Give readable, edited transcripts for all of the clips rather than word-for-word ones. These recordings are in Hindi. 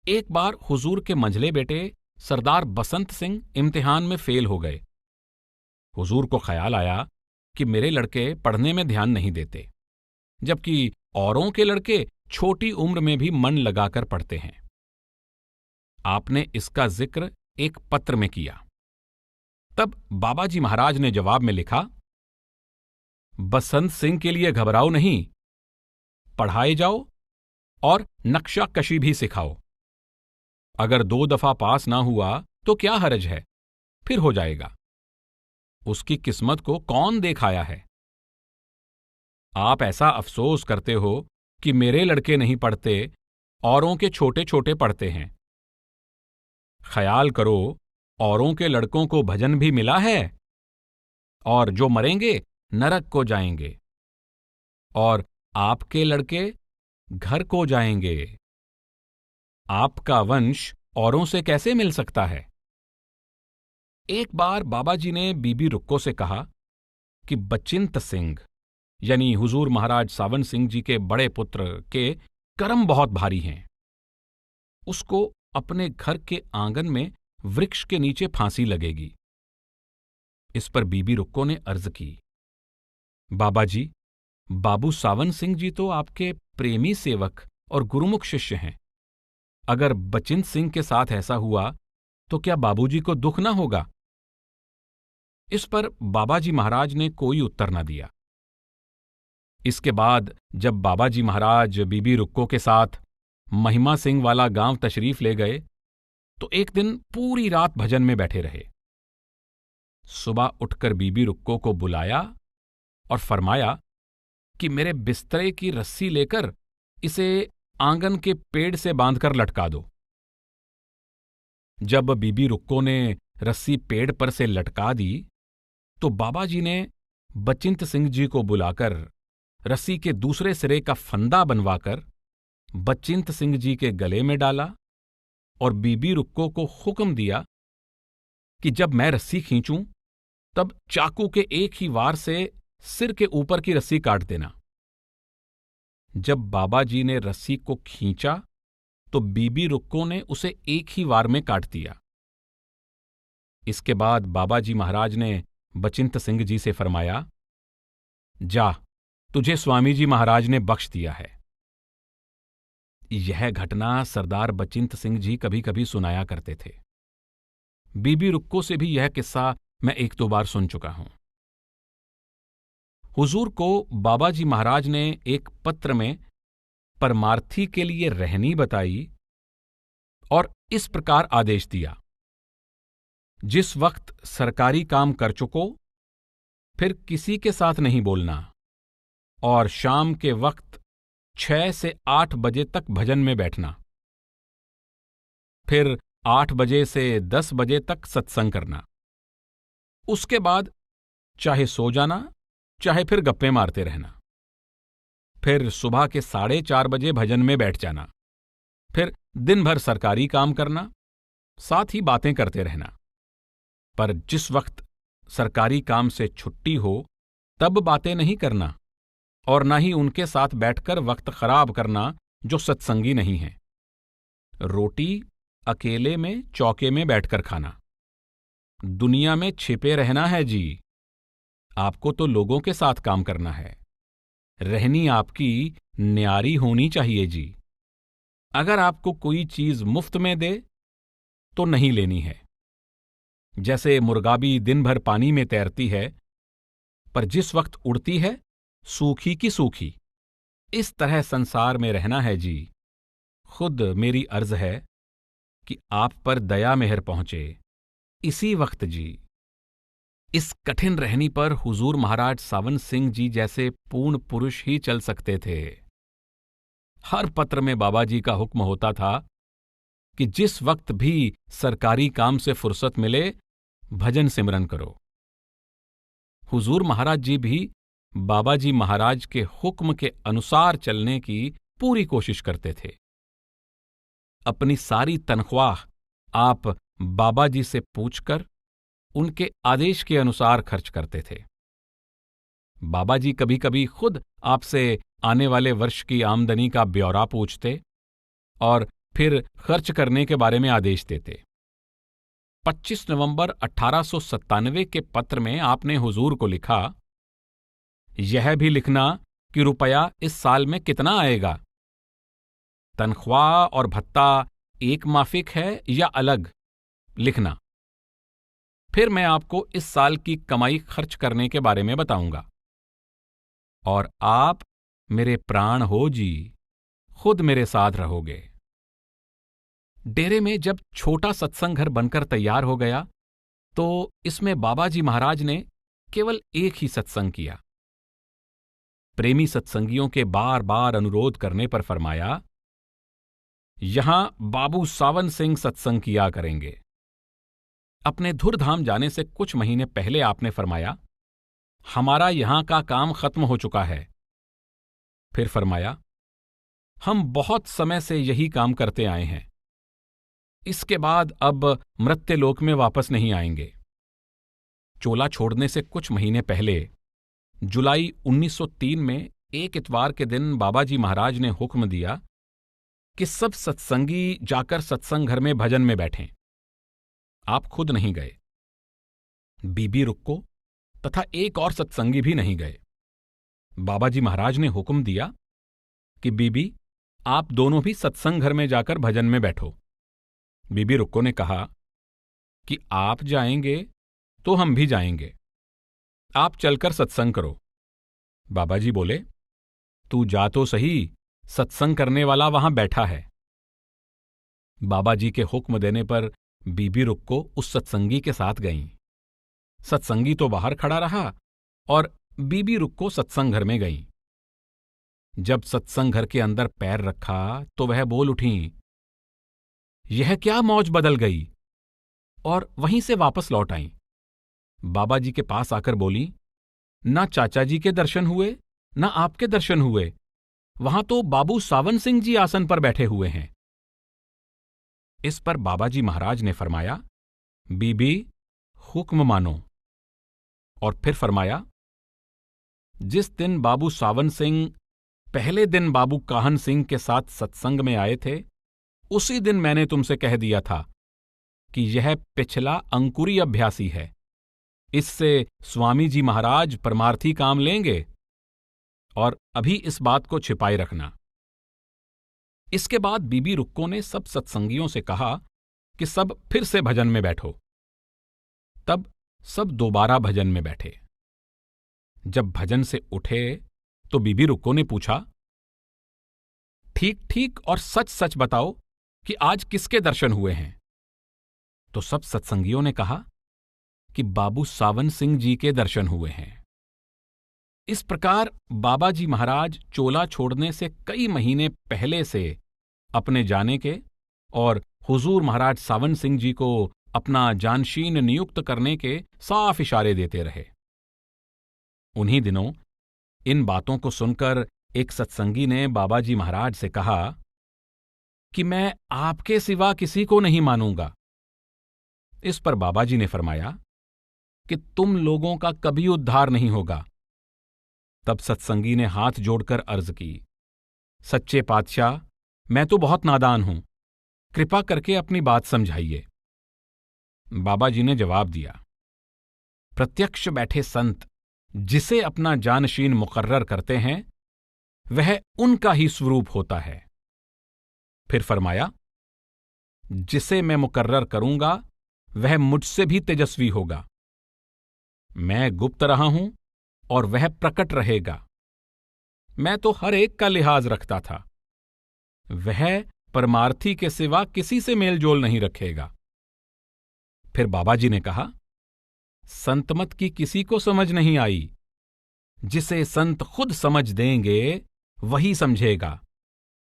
एक बार हुजूर के मंझले बेटे सरदार बसंत सिंह इम्तिहान में फेल हो गए। हुजूर को ख्याल आया कि मेरे लड़के पढ़ने में ध्यान नहीं देते, जबकि औरों के लड़के छोटी उम्र में भी मन लगाकर पढ़ते हैं। आपने इसका जिक्र एक पत्र में किया। तब बाबाजी महाराज ने जवाब में लिखा, बसंत सिंह के लिए घबराओ नहीं, पढ़ाए जाओ और नक्शा कशी भी सिखाओ। अगर 2 दफा पास ना हुआ तो क्या हर्ज है, फिर हो जाएगा। उसकी किस्मत को कौन देखाया है। आप ऐसा अफसोस करते हो कि मेरे लड़के नहीं पढ़ते, औरों के छोटे छोटे पढ़ते हैं। ख्याल करो, औरों के लड़कों को भजन भी मिला है, और जो मरेंगे नरक को जाएंगे, और आपके लड़के घर को जाएंगे। आपका वंश औरों से कैसे मिल सकता है। एक बार बाबाजी ने बीबी रुक्को से कहा कि बचिंत सिंह यानी हुजूर महाराज सावन सिंह जी के बड़े पुत्र के कर्म बहुत भारी हैं। उसको अपने घर के आंगन में वृक्ष के नीचे फांसी लगेगी। इस पर बीबी रुक्को ने अर्ज की, बाबाजी, बाबू सावन सिंह जी तो आपके प्रेमी सेवक और गुरुमुख शिष्य हैं। अगर बचिंत सिंह के साथ ऐसा हुआ तो क्या बाबूजी को दुख ना होगा। इस पर बाबाजी महाराज ने कोई उत्तर न दिया। इसके बाद जब बाबाजी महाराज बीबी रुक्को के साथ महिमा सिंह वाला गांव तशरीफ ले गए तो एक दिन पूरी रात भजन में बैठे रहे। सुबह उठकर बीबी रुक्को को बुलाया और फरमाया कि मेरे बिस्तरे की रस्सी लेकर इसे आंगन के पेड़ से बांधकर लटका दो। जब बीबी रुक्को ने रस्सी पेड़ पर से लटका दी तो बाबाजी ने बचिंत सिंह जी को बुलाकर रस्सी के दूसरे सिरे का फंदा बनवाकर बचिंत सिंह जी के गले में डाला और बीबी रुक्को को हुक्म दिया कि जब मैं रस्सी खींचूं तब चाकू के एक ही वार से सिर के ऊपर की रस्सी काट देना। जब बाबाजी ने रस्सी को खींचा तो बीबी रुक्को ने उसे एक ही वार में काट दिया। इसके बाद बाबाजी महाराज ने बचिंत सिंह जी से फरमाया, जा, तुझे स्वामी जी महाराज ने बख्श दिया है। यह घटना सरदार बचिंत सिंह जी कभी कभी सुनाया करते थे। बीबी रुक्को से भी यह किस्सा मैं 1-2 बार सुन चुका हूं। हुजूर को बाबाजी महाराज ने एक पत्र में परमार्थी के लिए रहनी बताई और इस प्रकार आदेश दिया, जिस वक्त सरकारी काम कर चुको फिर किसी के साथ नहीं बोलना, और शाम के वक्त 6 से 8 बजे तक भजन में बैठना, फिर 8 बजे से 10 बजे तक सत्संग करना। उसके बाद चाहे सो जाना, चाहे फिर गप्पे मारते रहना। फिर सुबह के 4:30 बजे भजन में बैठ जाना। फिर दिन भर सरकारी काम करना, साथ ही बातें करते रहना। पर जिस वक्त सरकारी काम से छुट्टी हो तब बातें नहीं करना, और न ही उनके साथ बैठकर वक्त खराब करना जो सत्संगी नहीं है। रोटी अकेले में चौके में बैठकर खाना। दुनिया में छिपे रहना है जी। आपको तो लोगों के साथ काम करना है। रहनी आपकी न्यारी होनी चाहिए जी। अगर आपको कोई चीज मुफ्त में दे तो नहीं लेनी है। जैसे मुर्गाबी दिन भर पानी में तैरती है, पर जिस वक्त उड़ती है सूखी की सूखी। इस तरह संसार में रहना है जी। खुद मेरी अर्ज है कि आप पर दया मेहर पहुंचे इसी वक्त जी। इस कठिन रहनी पर हुजूर महाराज सावन सिंह जी जैसे पूर्ण पुरुष ही चल सकते थे। हर पत्र में बाबाजी का हुक्म होता था कि जिस वक्त भी सरकारी काम से फुर्सत मिले भजन सिमरन करो। हुजूर महाराज जी भी बाबाजी महाराज के हुक्म के अनुसार चलने की पूरी कोशिश करते थे। अपनी सारी तनख्वाह आप बाबाजी से पूछकर उनके आदेश के अनुसार खर्च करते थे। बाबाजी कभी कभी खुद आपसे आने वाले वर्ष की आमदनी का ब्यौरा पूछते और फिर खर्च करने के बारे में आदेश देते। 25 नवंबर 1897 के पत्र में आपने हुजूर को लिखा, यह भी लिखना कि रुपया इस साल में कितना आएगा, तनख्वाह और भत्ता एक माफिक है या अलग, लिखना। फिर मैं आपको इस साल की कमाई खर्च करने के बारे में बताऊंगा। और आप मेरे प्राण हो जी, खुद मेरे साथ रहोगे। डेरे में जब छोटा सत्संग घर बनकर तैयार हो गया तो इसमें बाबा जी महाराज ने केवल एक ही सत्संग किया। प्रेमी सत्संगियों के बार बार अनुरोध करने पर फरमाया, यहां बाबू सावन सिंह सत्संग किया करेंगे। अपने धुरधाम जाने से कुछ महीने पहले आपने फरमाया, हमारा यहां का काम खत्म हो चुका है। फिर फरमाया, हम बहुत समय से यही काम करते आए हैं, इसके बाद अब मृत्युलोक में वापस नहीं आएंगे। चोला छोड़ने से कुछ महीने पहले जुलाई 1903 में एक इतवार के दिन बाबा जी महाराज ने हुक्म दिया कि सब सत्संगी जाकर सत्संग घर में भजन में बैठें। आप खुद नहीं गए, बीबी रुक्को तथा एक और सत्संगी भी नहीं गए। बाबा जी महाराज ने हुक्म दिया कि बीबी, आप दोनों भी सत्संग घर में जाकर भजन में बैठो। बीबी रुक्को ने कहा कि आप जाएंगे तो हम भी जाएंगे, आप चलकर सत्संग करो। बाबा जी बोले, तू जा तो सही, सत्संग करने वाला वहां बैठा है। बाबा जी के हुक्म देने पर बीबी रुक्को उस सत्संगी के साथ गईं। सत्संगी तो बाहर खड़ा रहा और बीबी रुक्को सत्संग घर में गईं। जब सत्संग घर के अंदर पैर रखा तो वह बोल उठीं, यह क्या मौज बदल गई, और वहीं से वापस लौट आईं। बाबा जी के पास आकर बोली, ना चाचा जी के दर्शन हुए ना आपके दर्शन हुए, वहां तो बाबू सावन सिंह जी आसन पर बैठे हुए हैं। इस पर बाबा जी महाराज ने फरमाया, बीबी हुक्म मानो। और फिर फरमाया, जिस दिन बाबू सावन सिंह पहले दिन बाबू काहन सिंह के साथ सत्संग में आए थे, उसी दिन मैंने तुमसे कह दिया था कि यह पिछला अंकुरी अभ्यासी है, इससे स्वामी जी महाराज परमार्थी काम लेंगे, और अभी इस बात को छिपाए रखना। इसके बाद बीबी रुक्को ने सब सत्संगियों से कहा कि सब फिर से भजन में बैठो। तब सब दोबारा भजन में बैठे। जब भजन से उठे तो बीबी रुक्को ने पूछा, ठीक ठीक और सच सच बताओ कि आज किसके दर्शन हुए हैं? तो सब सत्संगियों ने कहा कि बाबू सावन सिंह जी के दर्शन हुए हैं। इस प्रकार बाबा जी महाराज चोला छोड़ने से कई महीने पहले से अपने जाने के और हुजूर महाराज सावन सिंह जी को अपना जानशीन नियुक्त करने के साफ इशारे देते रहे। उन्हीं दिनों इन बातों को सुनकर एक सत्संगी ने बाबा जी महाराज से कहा कि मैं आपके सिवा किसी को नहीं मानूंगा। इस पर बाबा जी ने फरमाया कि तुम लोगों का कभी उद्धार नहीं होगा। तब सत्संगी ने हाथ जोड़कर अर्ज की, सच्चे पातशाह, मैं तो बहुत नादान हूं, कृपा करके अपनी बात समझाइए। बाबा जी ने जवाब दिया, प्रत्यक्ष बैठे संत जिसे अपना जानशीन मुकर्रर करते हैं वह उनका ही स्वरूप होता है। फिर फरमाया, जिसे मैं मुकर्रर करूंगा वह मुझसे भी तेजस्वी होगा। मैं गुप्त रहा हूं और वह प्रकट रहेगा। मैं तो हर एक का लिहाज रखता था, वह परमार्थी के सिवा किसी से मेलजोल नहीं रखेगा। फिर बाबा जी ने कहा, संतमत की किसी को समझ नहीं आई, जिसे संत खुद समझ देंगे वही समझेगा,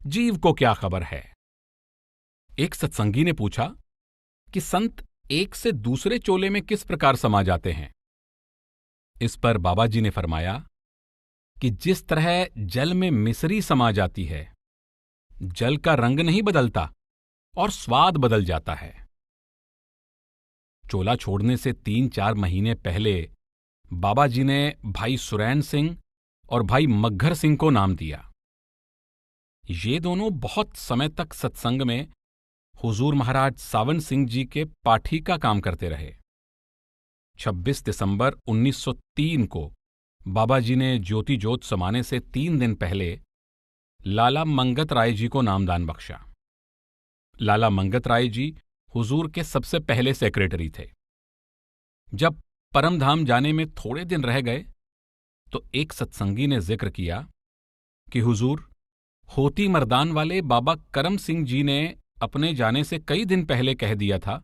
जीव को क्या खबर है। एक सत्संगी ने पूछा कि संत एक से दूसरे चोले में किस प्रकार समा जाते हैं। इस पर बाबा जी ने फरमाया कि जिस तरह जल में मिसरी समा जाती है, जल का रंग नहीं बदलता और स्वाद बदल जाता है। चोला छोड़ने से 3-4 महीने पहले बाबा जी ने भाई सुरैन सिंह और भाई मग्घर सिंह को नाम दिया। ये दोनों बहुत समय तक सत्संग में हुजूर महाराज सावन सिंह जी के पाठी का काम करते रहे। 26 दिसंबर 1903 को बाबा जी ने ज्योति जोत समाने से 3 दिन पहले लाला मंगत राय जी को नामदान बख्शा। लाला मंगत राय जी हुजूर के सबसे पहले सेक्रेटरी थे। जब परमधाम जाने में थोड़े दिन रह गए तो एक सत्संगी ने जिक्र किया कि हुजूर, होती मर्दान वाले बाबा करम सिंह जी ने अपने जाने से कई दिन पहले कह दिया था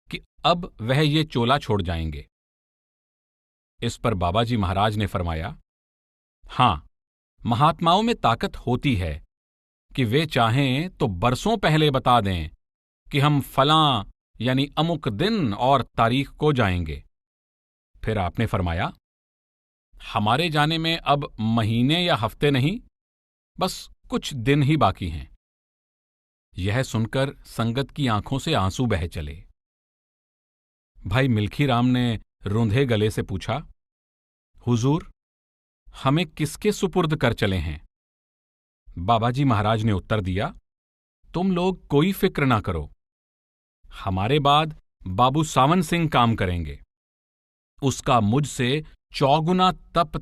कि अब वह ये चोला छोड़ जाएंगे। इस पर बाबा जी महाराज ने फरमाया, हां, महात्माओं में ताकत होती है कि वे चाहें तो बरसों पहले बता दें कि हम फलां यानी अमुक दिन और तारीख को जाएंगे। फिर आपने फरमाया, हमारे जाने में अब महीने या हफ्ते नहीं, बस कुछ दिन ही बाकी हैं। यह सुनकर संगत की आंखों से आंसू बह चले। भाई मिल्खी राम ने रूंधे गले से पूछा, हुजूर, हमें किसके सुपुर्द कर चले हैं? बाबाजी महाराज ने उत्तर दिया, तुम लोग कोई फिक्र ना करो, हमारे बाद बाबू सावन सिंह काम करेंगे। उसका मुझसे 4 गुना तप